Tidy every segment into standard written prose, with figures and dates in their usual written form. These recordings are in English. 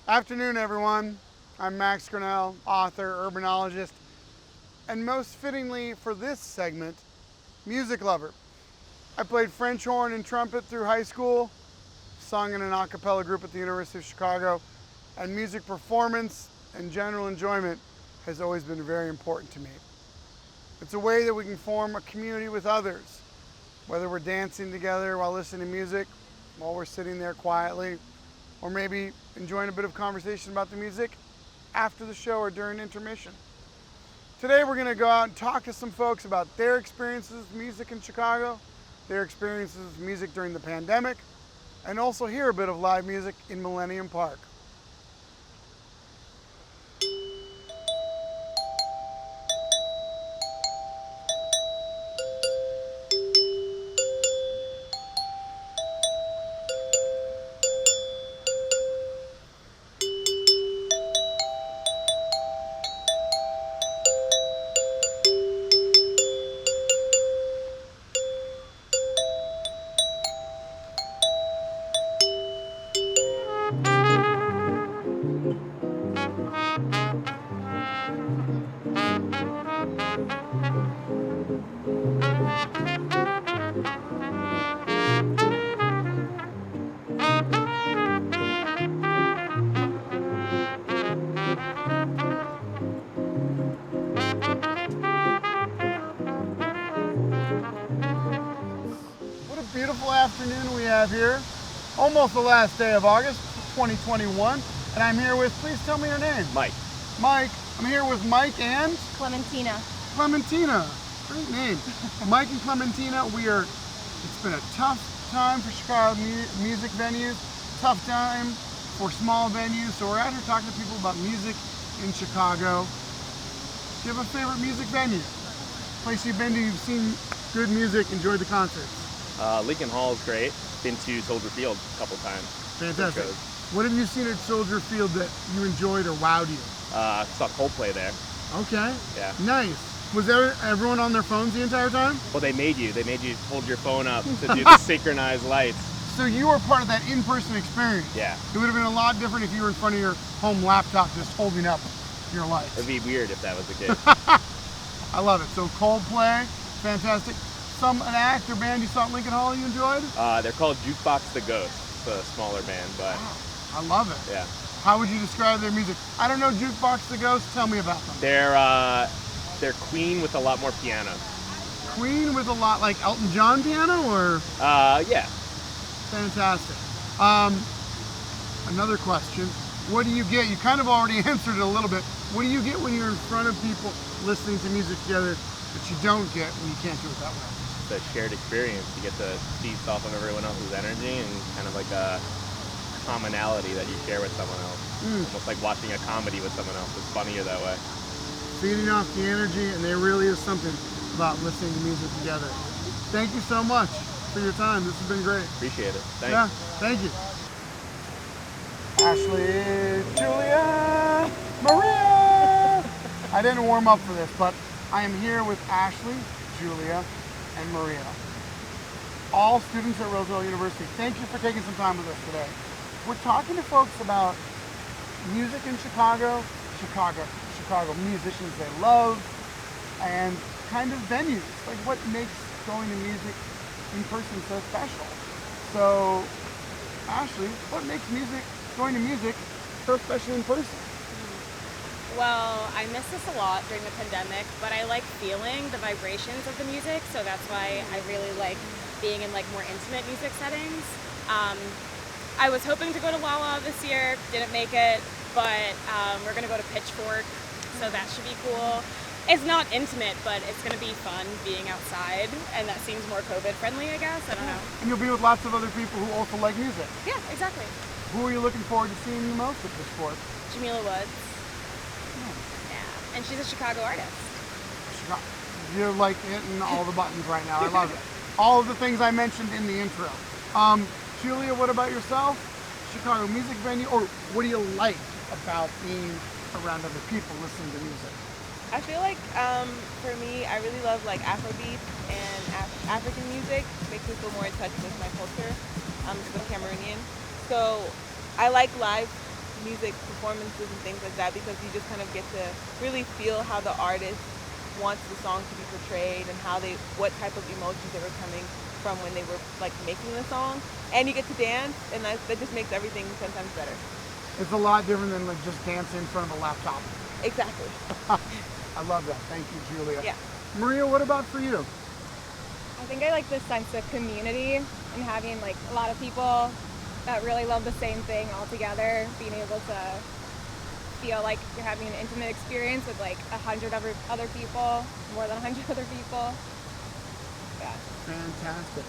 Afternoon, everyone. I'm Max Grinnell, author, urbanologist, and most fittingly for this segment, music lover. I played French horn and trumpet through high school, sung in an a cappella group at the University of Chicago, and music performance and general enjoyment has always been very important to me. It's a way that we can form a community with others, whether we're dancing together while listening to music, while we're sitting there quietly, or maybe enjoying a bit of conversation about the music after the show or during intermission. Today we're going to go out and talk to some folks about their experiences with music in Chicago, their experiences with music during the pandemic, and also hear a bit of live music in Millennium Park. Beautiful afternoon we have here, almost the last day of August 2021, and I'm here with, please tell me your name. Mike. Mike. I'm here with Mike and? Clementina. Clementina. Great name. Mike and Clementina, it's been a tough time for Chicago music venues, tough time for small venues, so we're out here talking to people about music in Chicago. Do you have a favorite music venue? Place you've been to, you've seen good music, enjoyed the concerts? Lincoln Hall is great. Been to Soldier Field a couple times. Fantastic. What have you seen at Soldier Field that you enjoyed or wowed you? Saw Coldplay there. Okay. Yeah. Nice. Was everyone on their phones the entire time? Well, they made you hold your phone up to do the synchronized lights. So you were part of that in-person experience. Yeah. It would have been a lot different if you were in front of your home laptop just holding up your lights. It'd be weird if that was the case. I love it. So Coldplay, fantastic. An act or band you saw at Lincoln Hall you enjoyed? They're called Jukebox the Ghost. It's a smaller band, but... Wow. I love it. Yeah. How would you describe their music? I don't know Jukebox the Ghost. Tell me about them. They're Queen with a lot more piano. Queen with a lot like Elton John piano, or? Yeah. Fantastic. Another question. What do you get? You kind of already answered it a little bit. What do you get when you're in front of people listening to music together that you don't get when you can't do it that way? It's a shared experience. You get to feast off of everyone else's energy and kind of like a commonality that you share with someone else. Almost like watching a comedy with someone else. It's funnier that way. Feeding off the energy, and there really is something about listening to music together. Thank you so much for your time. This has been great. Appreciate it. Thanks. Yeah, thank you. Ashley, Julia, Maria. I didn't warm up for this, but I am here with Ashley, Julia, and Maria, all students at Roosevelt University. Thank you for taking some time with us today. We're talking to folks about music in Chicago musicians they love, and kind of venues, like what makes going to music in person so special. So, Ashley, what makes going to music so special in person? Well, I miss this a lot during the pandemic, but I like feeling the vibrations of the music, so that's why I really like being in like more intimate music settings. I was hoping to go to Lollapalooza this year, didn't make it, but we're gonna go to Pitchfork, so that should be cool. It's not intimate, but it's gonna be fun being outside, and that seems more COVID friendly, I guess. I don't know. And you'll be with lots of other people who also like music. Yeah, exactly. Who are you looking forward to seeing the most at Pitchfork? Jamila Woods. Yeah, and she's a Chicago artist. You're like hitting all the buttons right now. I love it. All of the things I mentioned in the intro. Julia, what about yourself? Chicago music venue, or what do you like about being around other people listening to music? I feel like for me, I really love like Afrobeat and African music. Makes me feel more in touch with my culture. I'm Cameroonian, so I like live music performances and things like that, because you just kind of get to really feel how the artist wants the song to be portrayed and what type of emotions they were coming from when they were like making the song. And you get to dance, and that just makes everything 10 times better. It's a lot different than like just dancing in front of a laptop. Exactly. I love that. Thank you, Julia. Yeah. Maria, what about for you? I think I like the sense of community and having like a lot of people that really love the same thing all together, being able to feel like you're having an intimate experience with like 100 other people, more than 100 other people. Yeah. Fantastic.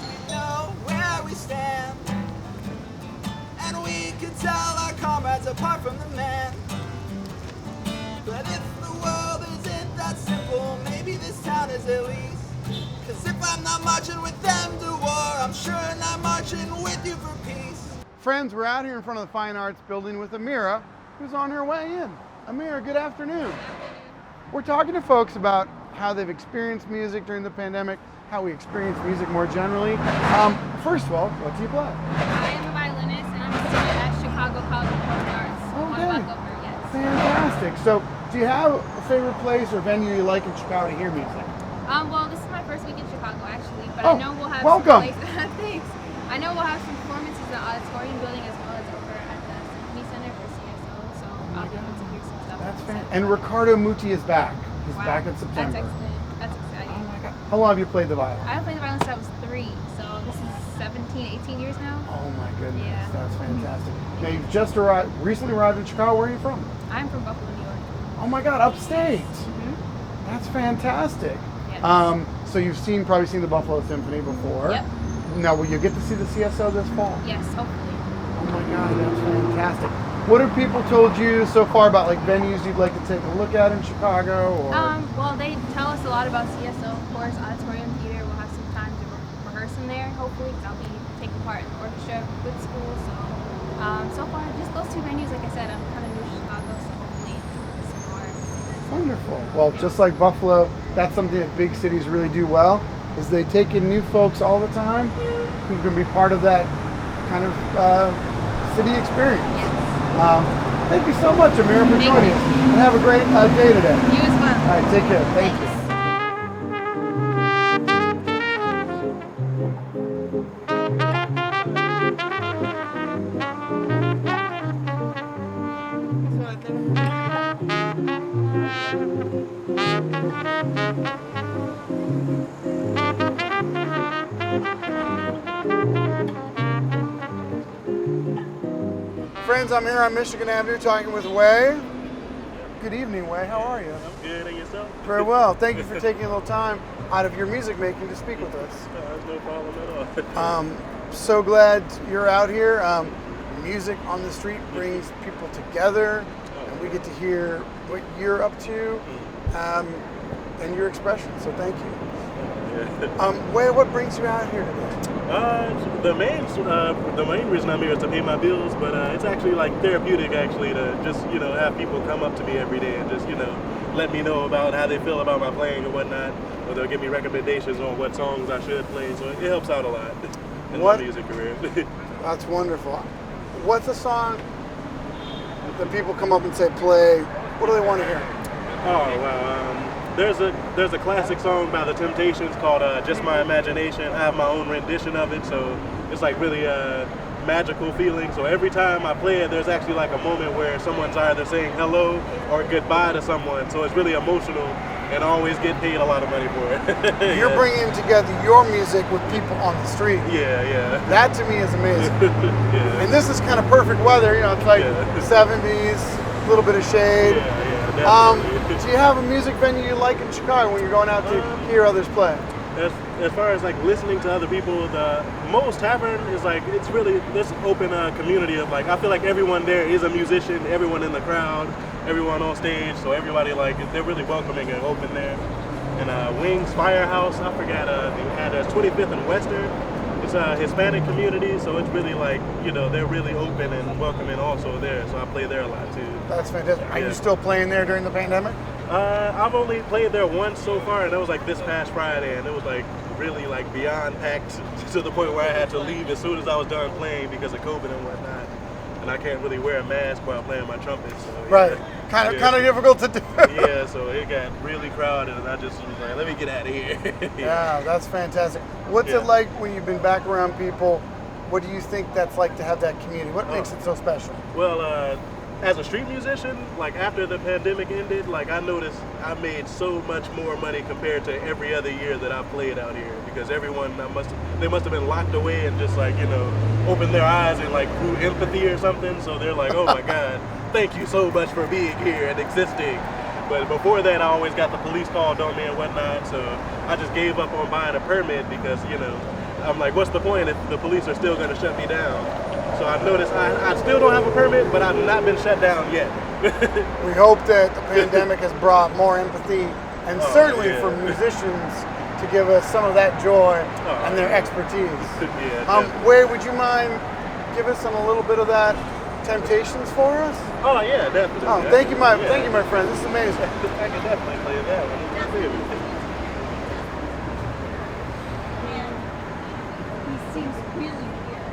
We know where we stand, and we can tell our comrades apart from the man. But if the world isn't that simple, maybe this town is at least. Cause if I'm not marching with them to war, I'm sure not marching with you for peace. Friends, we're out here in front of the Fine Arts Building with Amira, who's on her way in. Amira, good afternoon. We're talking to folks about how they've experienced music during the pandemic, how we experience music more generally. First of all, what do you play? I am a violinist and I'm a student at Chicago College of Performing Arts. Okay. Yes. Fantastic. So, do you have a favorite place or venue you like in Chicago to hear music? Well, this is my first week in Chicago actually, but Oh, I know we'll have welcome. some places. Thanks. I know we'll have some performances in the Auditorium building as well as over at the Symphony Center for CSO, so I'll be able to hear some stuff. That's fantastic. And Ricardo Muti is back. He's Wow. back in September. That's excellent. That's exciting. Oh my God. How long have you played the violin? I've played the violin since I was 3, so this is 17, 18 years now. Oh my goodness, Yeah. that's fantastic. Now you've just recently arrived in Chicago. Where are you from? I'm from Buffalo, New York. Oh my God, upstate. Mm-hmm. That's fantastic. Yes. So you've probably seen the Buffalo Symphony before. Yep. Now will you get to see the CSO this fall? Yes, hopefully. Oh my God, that's fantastic. What have people told you so far about like venues you'd like to take a look at in Chicago? Or? Well, they tell us a lot about CSO, of course, Auditorium Theater. We'll have some time to rehearse in there, hopefully, because I'll be taking part in the orchestra with school. So far, just those 2 venues, like I said, I'm kind of new to Chicago, so hopefully some more. Wonderful. Well, just like Buffalo, that's something that big cities really do well, is they take in new folks all the time who can be part of that kind of city experience. Thank you so much, Amira, for joining us. And have a great day today. You as well. All right, take care. Thank you. Friends, I'm here on Michigan Avenue talking with Wei. Good evening, Wei. How are you? I'm good, and yourself? Very well. Thank you for taking a little time out of your music making to speak with us. No problem at all. So glad you're out here. Music on the street brings people together, and we get to hear what you're up to and your expression. So thank you. Wei, what brings you out here today? The main reason I'm here is to pay my bills, but it's actually like therapeutic actually to just have people come up to me every day and just let me know about how they feel about my playing and whatnot, or they'll give me recommendations on what songs I should play. So it helps out a lot in my music career. That's wonderful. What's a song that people come up and say play? What do they want to hear? Oh wow. There's a classic song by The Temptations called Just My Imagination. I have my own rendition of it, so it's like really a magical feeling. So every time I play it, there's actually like a moment where someone's either saying hello or goodbye to someone. So it's really emotional, and I always get paid a lot of money for it. You're bringing together your music with people on the street. Yeah. That to me is amazing. Yeah. And this is kind of perfect weather, it's like 70s, a little bit of shade. Yeah, do you have a music venue you like in Chicago when you're going out to hear others play? As far as like listening to other people, the Mo's Tavern is like, it's really this open community of like, I feel like everyone there is a musician, everyone in the crowd, everyone on stage, so everybody like, they're really welcoming and open there. And Wings Firehouse, I forgot, they had 25th and Western. It's a Hispanic community, so it's really like, they're really open and welcoming also there, so I play there a lot too. That's fantastic. Are you still playing there during the pandemic? I've only played there once so far, and that was like this past Friday, and it was like really like beyond packed to the point where I had to leave as soon as I was done playing because of COVID and whatnot. And I can't really wear a mask while playing my trumpet. So, yeah. Right. Kind of difficult to do. Yeah, so it got really crowded, and I just was like, let me get out of here. Yeah, that's fantastic. What's it like when you've been back around people? What do you think that's like to have that community? What makes it so special? Well, as a street musician, like after the pandemic ended, like I noticed I made so much more money compared to every other year that I played out here, because everyone they must have been locked away and just like, you know, opened their eyes and like grew empathy or something. So they're like, oh my God, thank you so much for being here and existing. But before that, I always got the police called on me and whatnot. So I just gave up on buying a permit because, you know, I'm like, what's the point if the police are still going to shut me down? So I noticed I still don't have a permit, but I've not been shut down yet. We hope that the pandemic has brought more empathy, and certainly for musicians to give us some of that joy and their expertise. Wade, would you mind give us a little bit of that Temptations for us? Oh yeah, definitely. Oh, thank you, my friend. This is amazing. I can definitely play that one. He seems really weird.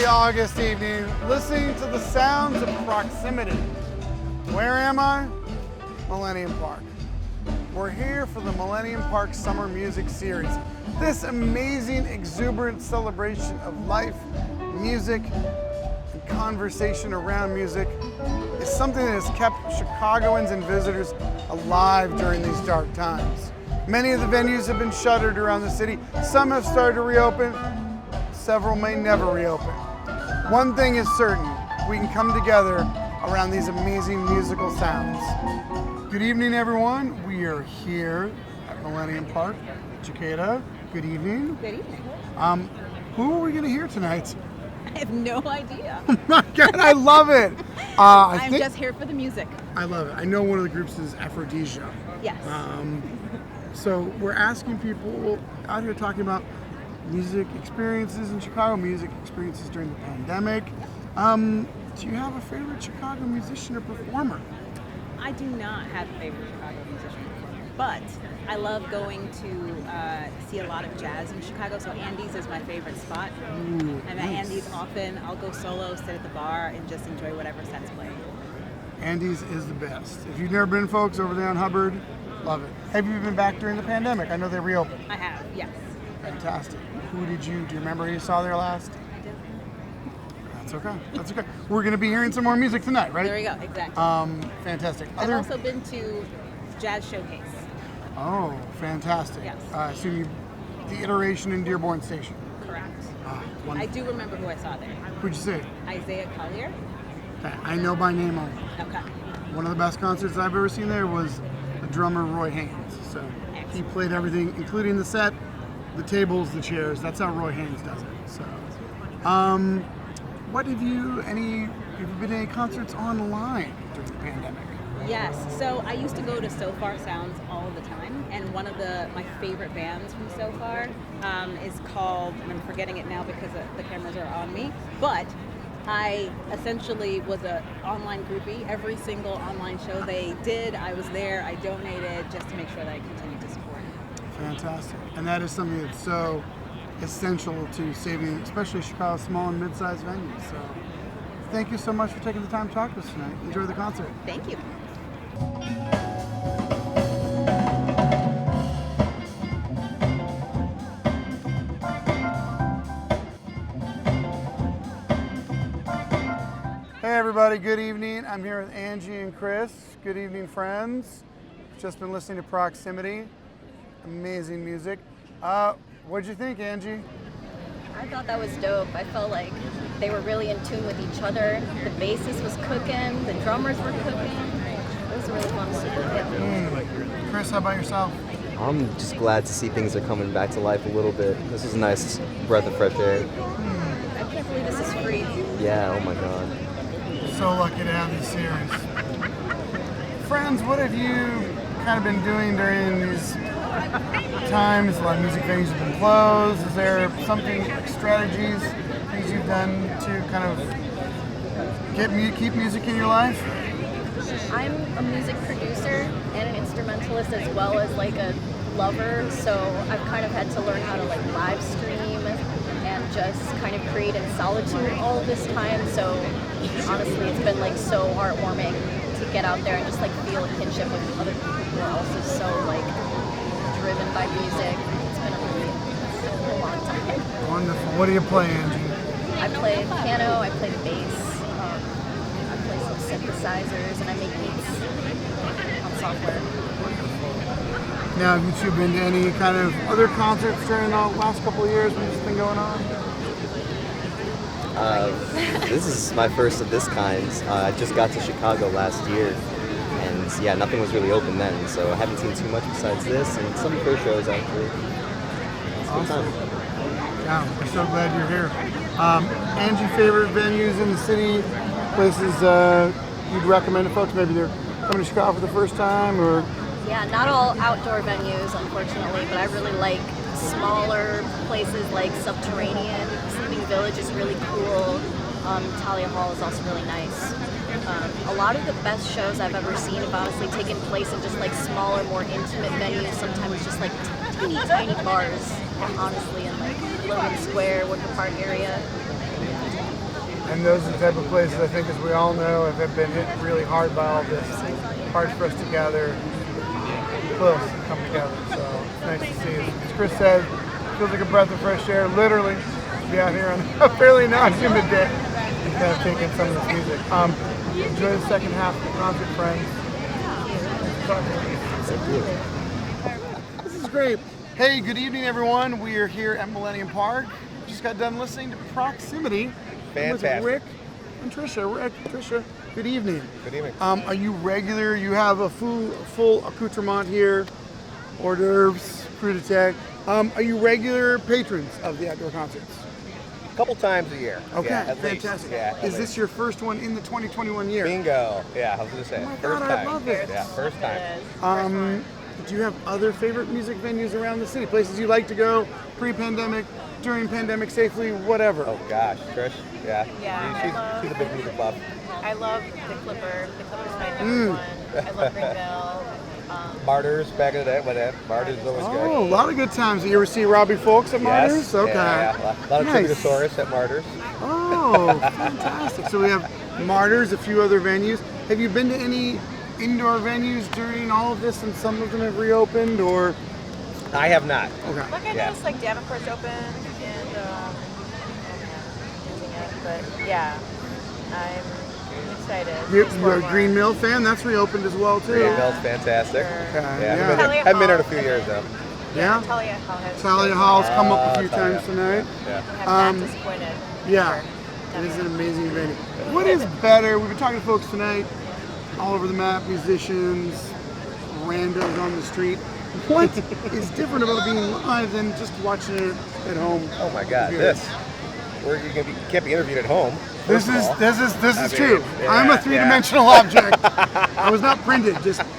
August evening, listening to the sounds of proximity. Where am I? Millennium Park. We're here for the Millennium Park Summer Music Series. This amazing, exuberant celebration of life, music, and conversation around music is something that has kept Chicagoans and visitors alive during these dark times. Many of the venues have been shuttered around the city. Some have started to reopen. Several may never reopen. One thing is certain, we can come together around these amazing musical sounds. Good evening, everyone. We are here at Millennium Park, Chicago. Good evening. Good evening. Who are we going to hear tonight? I have no idea. Oh my God, I love it. I'm just here for the music. I love it. I know one of the groups is Aphrodisia. Yes. So we're asking people out here talking about music experiences in Chicago, music experiences during the pandemic. Do you have a favorite Chicago musician or performer? I do not have a favorite Chicago musician performer, but I love going to see a lot of jazz in Chicago, so Andy's is my favorite spot. Ooh, I'm at Andy's often. I'll go solo, sit at the bar, and just enjoy whatever set's playing. Andy's is the best. If you've never been, folks, over there on Hubbard, love it. Have you been back during the pandemic? I know they reopened. I have, yes. Fantastic. Do you remember who you saw there last? I do. That's okay. That's okay. We're going to be hearing some more music tonight, right? There we go, exactly. Fantastic. I've also been to Jazz Showcase. Oh, fantastic. Yes. I assume the iteration in Dearborn Station. Correct. Ah, I wonderful. do remember who I saw there. Who'd you see? Isaiah Collier. Okay, I know by name only. Okay. One of the best concerts I've ever seen there was the drummer Roy Haynes. So he played everything, including the set, the tables, the chairs. That's how Roy Haynes does it. So, what have you been to any concerts online during the pandemic? Yes, so I used to go to So Far Sounds all the time, and one of my favorite bands from So Far is called, and I'm forgetting it now because the cameras are on me, but I essentially was an online groupie. Every single online show they did, I was there, I donated just to make sure that I continued to support. Fantastic. And that is something that's so essential to saving, especially Chicago's small and mid-sized venues. So thank you so much for taking the time to talk to us tonight. Enjoy the concert. Thank you. Hey everybody, good evening. I'm here with Angie and Chris. Good evening, friends. Just been listening to Proximity. Amazing music. What'd you think, Angie? I thought that was dope. I felt like they were really in tune with each other. The bassist was cooking, the drummers were cooking. It was really fun to see. Chris, how about yourself? I'm just glad to see things are coming back to life a little bit. This was a nice breath of fresh air. I can't believe this is free. Yeah, oh my God. So lucky to have this series. Friends, what have you kind of been doing during these times? A lot of music venues have been closed. Is there something, strategies, things you've done to kind of keep music in your life? I'm a music producer and an instrumentalist as well as like a lover, so I've kind of had to learn how to like live stream and just kind of create in solitude all of this time. So honestly, it's been like so heartwarming to get out there and just like feel a kinship with other people who are also so like driven by music. It's been a long time. Wonderful. What do you play, Angie? I play the piano, I play the bass, I play some synthesizers, and I make beats on software. Now, have you two been to any kind of other concerts during the last couple of years when this has been going on? This is my first of this kind. I just got to Chicago last year, and yeah, nothing was really open then, so I haven't seen too much besides this, and some first shows actually. It's a good time. Yeah, we're so glad you're here. Angie, favorite venues in the city, places you'd recommend to folks? Maybe they're coming to Chicago for the first time, or? Yeah, not all outdoor venues, unfortunately, but I really like smaller places like Subterranean. Sleeping Village is really cool. Talia Hall is also really nice. A lot of the best shows I've ever seen have honestly taken place in just like smaller, more intimate venues. Sometimes just like teeny tiny bars, honestly, in like Logan Square, Wicker Park area. And those are the type of places, I think, as we all know, have been hit really hard by all this. Hard for us to gather close and come together. So it's nice to see. As Chris said, it feels like a breath of fresh air, literally, to be out here on a fairly non-humid day and kind of take in some of this music. Enjoy the second half of the concert, friends. This is great. Hey, good evening, everyone. We are here at Millennium Park. Just got done listening to Proximity. Fantastic. With Rick and Trisha. Rick, Trisha, good evening. Good evening. Are you regular? You have a full accoutrement here, hors d'oeuvres, crudité. Are you regular patrons of the outdoor concerts? A couple times a year. Okay, yeah, at fantastic. Least. Yeah, Is this your first one in the 2021 year? Bingo. Yeah, I was going to say. Oh my first God, time. I love it. Yeah, first time. Do you have other favorite music venues around the city? Places you like to go pre-pandemic, during pandemic, safely, whatever? Oh gosh, Trish. Yeah. Yeah, She's a big music buff. I love the Clipper. The Clipper's my number one. I love Greenville. Martyrs back in the day. Martyrs is always good. Oh, a lot of good times. You ever see Robbie Folks at Martyrs? Yes. Okay. Yeah. A lot of Nice. Tributosaurus at Martyrs. Oh, fantastic. So we have Martyrs, a few other venues. Have you been to any indoor venues during all of this and some of them have reopened or? I have not. Okay. Like I noticed, like Davenport's open and but yeah, I'm excited. You're a Green Mill fan? That's reopened as well too. Green Mill's fantastic. Okay. Yeah. Haven't been there in a few years though. Yeah? Talia Hall's come up a few times tonight. Yeah. I'm not disappointed. Yeah. It is an amazing venue. What is better? We've been talking to folks tonight, all over the map, musicians, randos on the street. What is different about being live than just watching it at home? Oh my God, Here. this. You can't be interviewed at home. This is true. Yeah, I'm a three-dimensional object. I was not printed.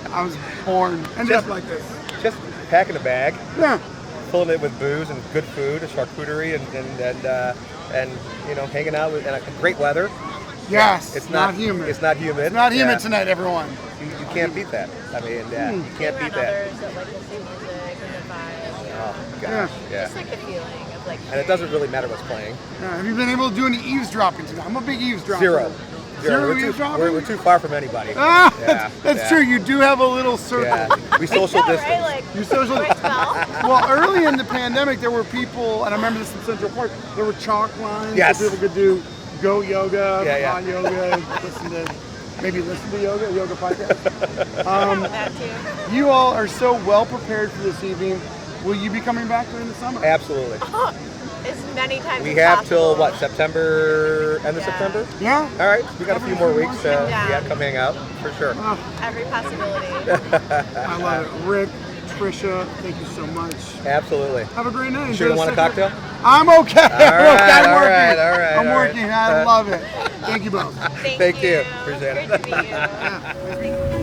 I was born and just like this. Just packing a bag. Yeah. Filling it with booze and good food, a charcuterie, and hanging out with great weather. Yes. It's not humid. It's not humid. It's not humid tonight, everyone. You can't beat that. I mean, you can't beat that. Others that like the same music and the vibe. Oh gosh, yeah. Just like the feeling of like. And it doesn't really matter what's playing. Have you been able to do any eavesdropping tonight? I'm a big eavesdropper. Zero. Eavesdropping? We're too far from anybody. That's true. You do have a little circle. Yeah. We social distance. Right? You social Well, early in the pandemic, there were people, and I remember this in Central Park. There were chalk lines. Yes. So people could do goat yoga, yeah. yoga, listen to yoga podcast. That too. You all are so well prepared for this evening. Will you be coming back during the summer? Absolutely. As many times We as have possible. till September, end of September? Yeah. All right, we got a few more weeks to Yeah. come hang out, for sure. Every possibility. I love it. Rick, Trisha, thank you so much. Absolutely. Have a great night. You sure you want a cocktail? I'm okay. All right, I'm all working. right, all right. I'm all right. working. I love it. Thank you both. Thank you. Appreciate it. Great to meet you.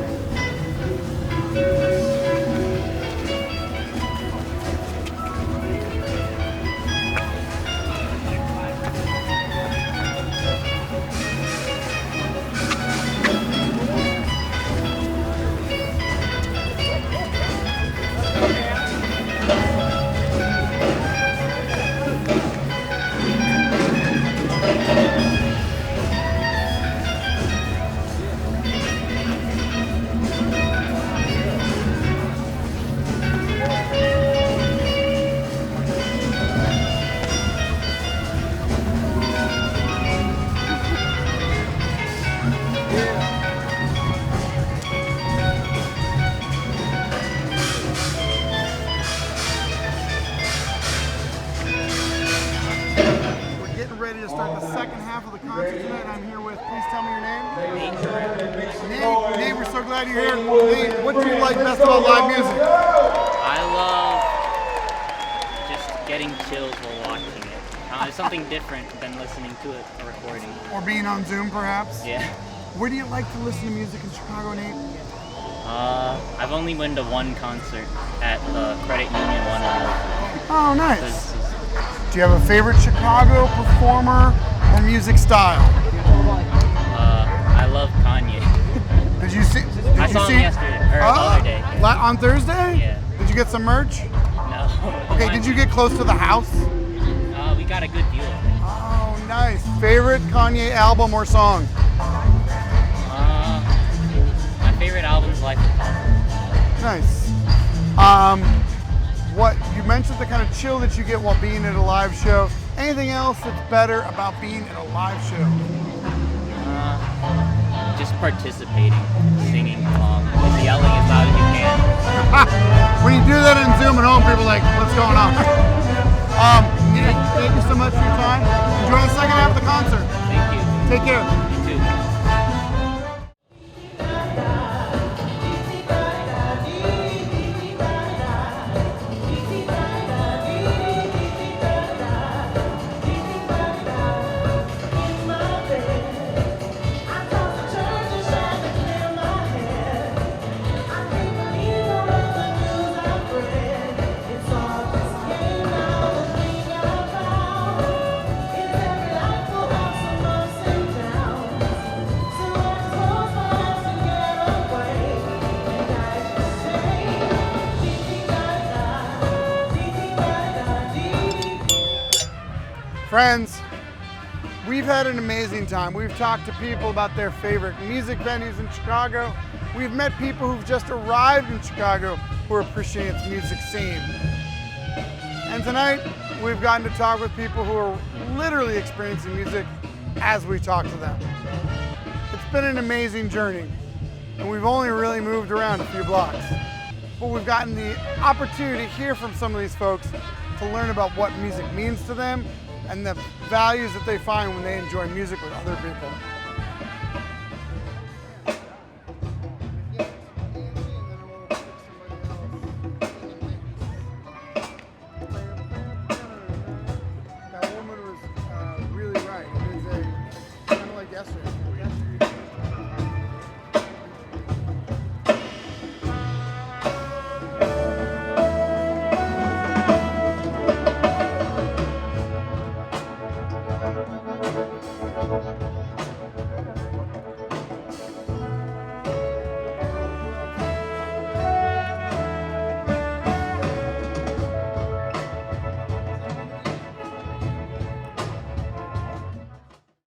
Ready to start the second half of the concert tonight. I'm here with, please tell me your name. Nate, we're so glad you're here. Nate, what do you like best about live music? I love just getting chills while watching it. It's something different than listening to a recording. Or being on Zoom, perhaps? Yeah. Where do you like to listen to music in Chicago, Nate? I've only been to one concert at Credit Union 1. Oh, nice. Do you have a favorite Chicago performer or music style? I love Kanye. Did you see? I saw him yesterday, or the other day. On Thursday? Yeah. Did you get some merch? No. Okay, did you get close to the house? We got a good deal. Oh, nice. Favorite Kanye album or song? My favorite album is Life of Pablo. Nice. What you mentioned the kind of chill that you get while being at a live show. Anything else that's better about being at a live show? Just participating, singing along, just yelling as loud as you can. When you do that in Zoom at home, people are like, what's going on? Thank you so much for your time. Enjoy the second half of the concert. Thank you. Take care. You too. Friends, we've had an amazing time. We've talked to people about their favorite music venues in Chicago. We've met people who've just arrived in Chicago who appreciate its music scene. And tonight, we've gotten to talk with people who are literally experiencing music as we talk to them. It's been an amazing journey, and we've only really moved around a few blocks. But we've gotten the opportunity to hear from some of these folks to learn about what music means to them and the values that they find when they enjoy music with other people.